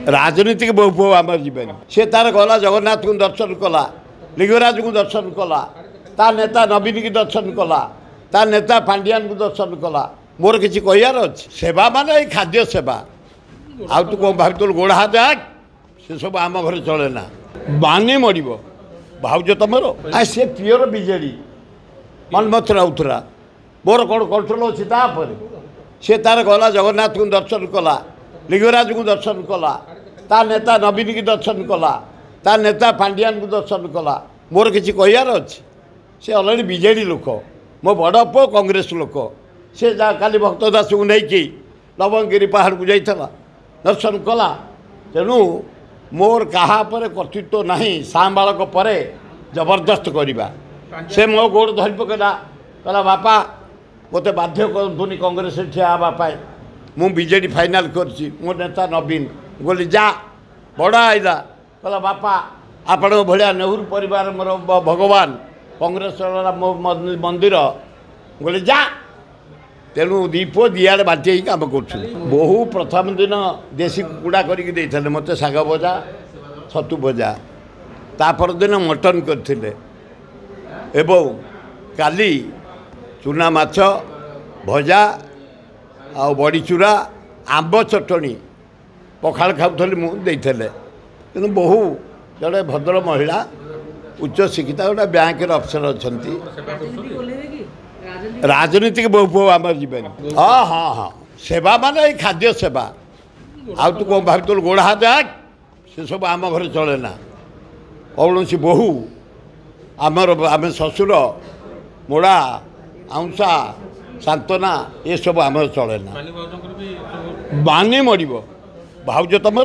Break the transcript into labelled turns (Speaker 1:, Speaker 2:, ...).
Speaker 1: राजनीतिक बहु पुओ आम जीवन सी तार गला जगन्नाथ को दर्शन कला लिंगराज को दर्शन कला ता नेता नवीन की दर्शन कला ता नेता पांडियान को दर्शन कला मोर किसी कहार अच्छे सेवा मान खाद्य सेवा आउ तू कौन भाव गोड़ हाथ आग से सब आम घर चले ना बानी मर भाज तुम आ सी प्रियर विजेडी मनमथ राउतरा मोर कौन कंट्रोल अच्छी सी तार गला जगन्नाथ को दर्शन कला लिंगराज को दर्शन कला ता नेता नवीन की दर्शन कला ता नेता पांडियान को दर्शन कला मोर किसी कहार अच्छे से अलरेडी विजेडी लोक मो बड़ पु कांग्रेस लोक से काली भक्त दास को लेकिन लवंगिरी पहाड़ को जाइला दर्शन कला तेणु मोर कहा पर कर्तृत्व नहीं सांबालक पर जबरदस्त करवा से मो गोड़ धरी पकड़ा कहला बापा मत बाध्य करूनी कांग्रेस ठिया हाँपाई मु विजेडी फाइनाल करछि मो नेता नवीन बोली जा बड़ा आईला कहला बापा आपण भाया नेहरू परिवार मोर भगवान कांग्रेस मो मंदिर बोले जा तेणु दीप दिआड़े बांटी ही कम कर बहु प्रथम दिन देशी कुकुड़ा करके मत शाग भजा छतु भजा तापर दिन मटन करते एवं काली चूना माछ भजा आ बड़ी चूरा आंब चटणी पखाड़ खाऊली मुझे तेणु बहु जड़े भद्र महिला उच्च शिक्षिता गोटे बैंक अफसर अच्छा राजनीतिक बहु पुओ आम जीवन हाँ हाँ हाँ सेवा मान खाद्य सेवा आउ तू कौन भाव गोड़ हाथ आग से सब आम घर चले ना कौन सी बहु आमर आम शशुर मोड़ा आउंसा सांत्वना ये सब आम चले ना बानी मर भाज तुम